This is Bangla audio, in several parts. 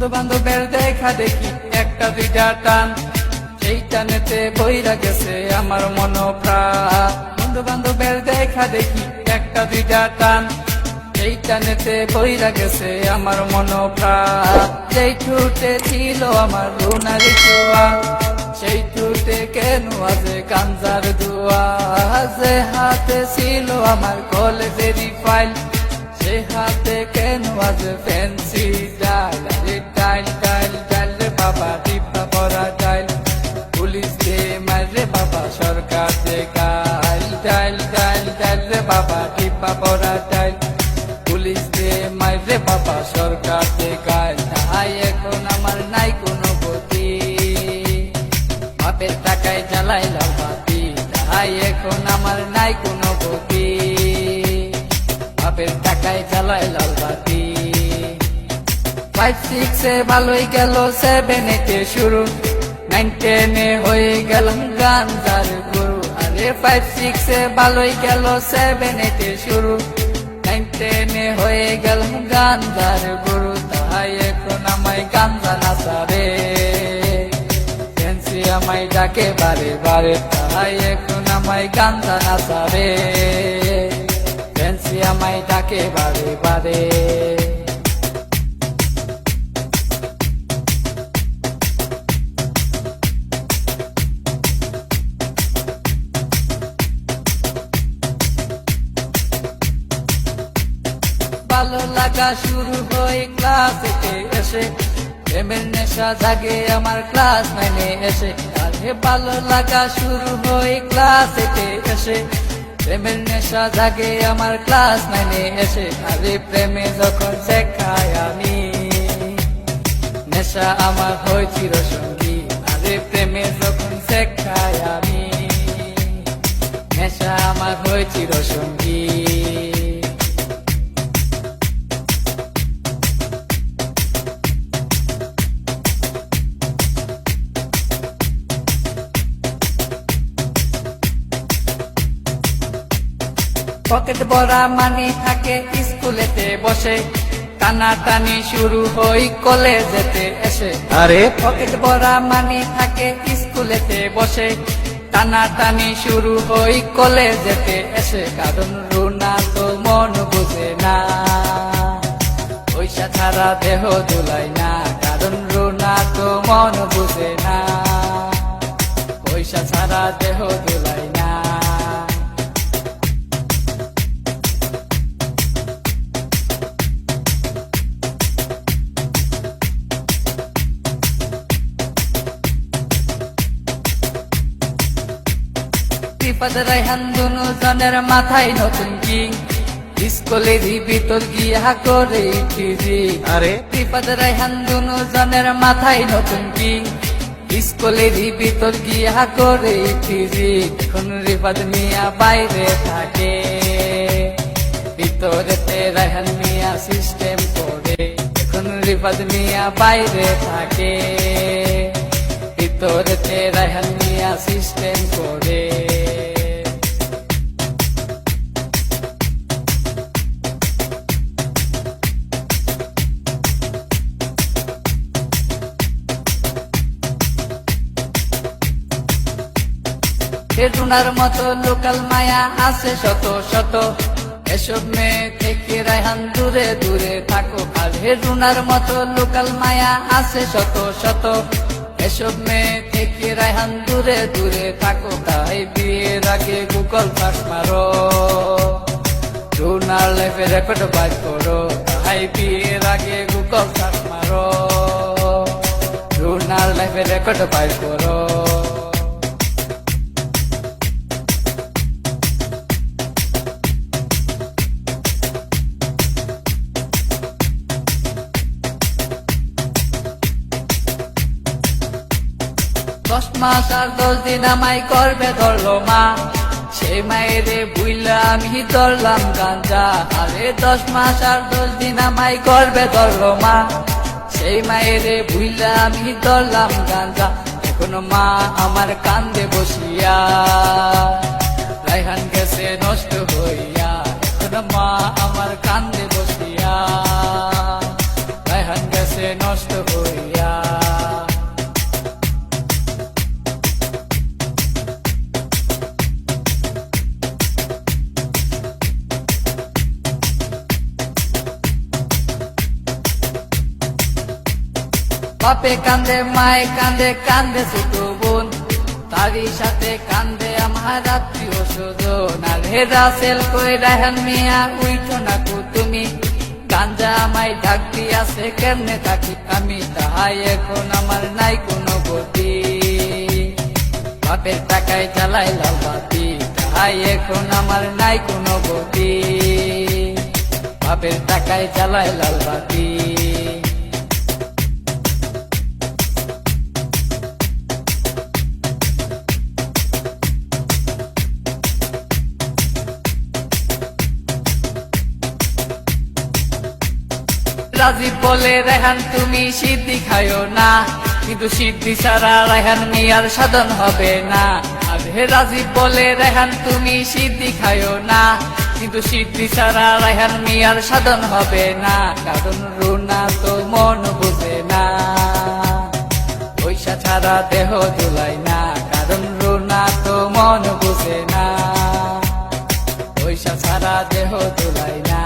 বন্ধু বান্ধবের দেখা দেখি একটা দুইটা টান, সেই টানেতে বইরা গেছে আমার মন প্রাণ। বন্ধু বান্ধবের দেখা দেখি একটা দুইটা টান, সেই টানেতে বইরা গেছে আমার মন প্রাণ। যেই ঠুটে ছিল আমার রুনার ছোঁয়া, সেই ঠুটে কেন আজে গাঞ্জার ধোঁয়া। যে হাতে ছিল আমার কলেজেরই ফাইল, সে হাতে কেন আজ ফ্যান্সি ডাইল। আরে ডাইল ডাইল ডাইল রে বাবা, টিপা পরা ডাইল, পুলিশ দে মারে বাবা, সরকার দে গাইল। ডাইল ডাইল ডাইল রে বাবা, টিপা পরা ডাইল, পুলিশ দে মারে বাবা, সরকার দে গাইল। তাই এখন আমার নাই কোনো গতি, বাপের টাকায় জ্বালাইলাম বাতি। তাই এখন আমার নাই কোনো গতি, বাপের টাকায় জ্বালায় লাল বাতি। 5-6 এ ভালোই গেল, 7 এ শুরু, 9-10 এ হয়ে গেলাম গাঞ্জার গুরু। আরে 5-6 এ ভালোই গেল, 7 এ শুরু, 9-10 এ হয়ে গেলাম গাঞ্জার গুরু। তাই এখন আমায় গাঞ্জা নাচাবে, ফ্যান্সি আমায় ডাকে বারে বারে। তাই এখন আমায় গাঞ্জা নাচাবে, ফ্যান্সি আমায় ডাকে বারে বারে। ভালো লাগা শুরু হয় ক্লাসে এসে, প্রেমের নেশা জাগে আমার ক্লাস 9 এ এসে। আরে ভালো লাগা শুরু হয় ক্লাসে এসে, প্রেমের নেশা জাগে আমার ক্লাস 9 এ এসে। আরে প্রেমে যখন শেখায় আমি, নেশা আমার হয় চিরসঙ্গী। আরে প্রেমে যখন শেখায় আমি, নেশা আমার হয় চিরসঙ্গী। পকেট ভরা মানি থাকে স্কুলেতে বসে, টানাটানি শুরু হই কলেজেতে এসে। আরে পকেট ভরা মানি থাকে স্কুলেতে বসে, টানাটানি শুরু হই কলেজেতে এসে। কারণ রুনা তো মন বুঝে না, পয়সা ছাড়া দেহ দুলাই না। কারণ রুনা তো মন বুঝে না, পয়সা ছাড়া দেহ দুলাই না। রিফাত রায়হান দুনু জনের মাথায় নতুন কিং, স্কুলেরই ভিতর গিয়া করে টিজি। আরে রিফাত রায়হান দুনু জনের মাথায় নতুন কিং, স্কুলেরই ভিতর গিয়া করে টিজি। এখন রিফাত মিয়া বাইরে থাকে, ভিতরেতে রায়হান মিয়া সিস্টেম করে। এখন রিফাত মিয়া বাইরে থাকে, ভিতরেতে রায়হান মিয়া সিস্টেম করে। রুনার মতো লোকাল মায়া আছে শত শত, এসব মেয়ে থেকে রায়হান দূরে দূরে থাকো। আর রুনার মতো লোকাল মায়া আছে শত শত, এসব মেয়ে থেকে রায়হান দূরে দূরে থাকো। তাই বিয়ের আগে গুগল সার্চ মারো, রুনার লাইফে রেকর্ড বাইর করো। তাই বিয়ের আগে গুগল সার্চ মারো, রুনার লাইফে রেকর্ড বাইর করো। দশ মাস আর 10 দিন আমায় করবে ধরলো মা, সেই মায়েরে বুইলা আমি ধরলাম গাঞ্জা। আরে 10 মাস আর 10 দিন আমায় করবে ধরলো মা, সেই মায়েরে বুইলা আমি ধরলাম গাঞ্জা। এখন মা আমার কান্দে বসিয়া, রায়হান গেছে নষ্ট হইয়া। এখন মা আমার কান্দে বসিয়া, রায়হান গেছে নষ্ট হইয়া। বাপে কান্দে মায়ে কান্দে কান্দে ছোট বোন তারই সাথে কান্দে আমার আত্মীয় স্বজন আর হেরা সেল কই রায়হান মিয়া উইঠো না কো তুমি গাঞ্জা আমায় ডাক দিয়াছে কেমনে থাকি আমি তাহাই এখন আমার নাই কোনো গতি বাপের টাকায় চালাই লাল বাতি তাহাই এখন আমার নাই কোনো গতি বাপের টাকায় চালাই লাল বাতি রাজীব বলে রেহান তুমি সিদ্ধি খায়ো না কিন্তু সিদ্ধি ছাড়া রেহান মিয়ার সাধন হবে না আর হে রাজীব বলে রেহান তুমি সিদ্ধি খায়ো না কিন্তু সিদ্ধি ছাড়া রেহান মিয়ার সাধন হবে না কারণ রুনা তো মন বুঝে না পয়সা ছাড়া দেহ দুলাই না কারণ রুনা তো মন বুঝে না পয়সা ছাড়া দেহ দুলাই না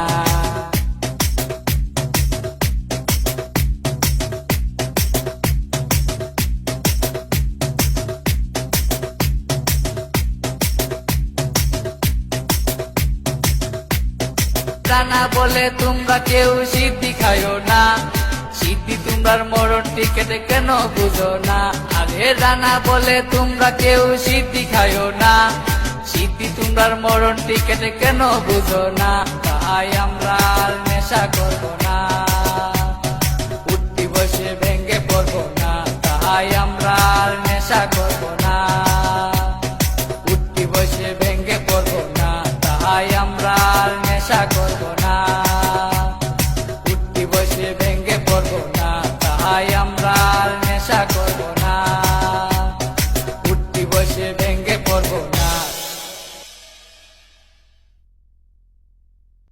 রানা বলে তোমরা কেউ সিদ্ধি খায়ো না সিদ্ধি তোমরার মরণ টিকেটে কেন বুঝো না আরে রানা বলে তোমরা কেউ সিদ্ধি খায়ো না সিদ্ধি তোমরার মরণ টিকেটে কেন বুঝো না তাই আমরা আর নেশা করবো না।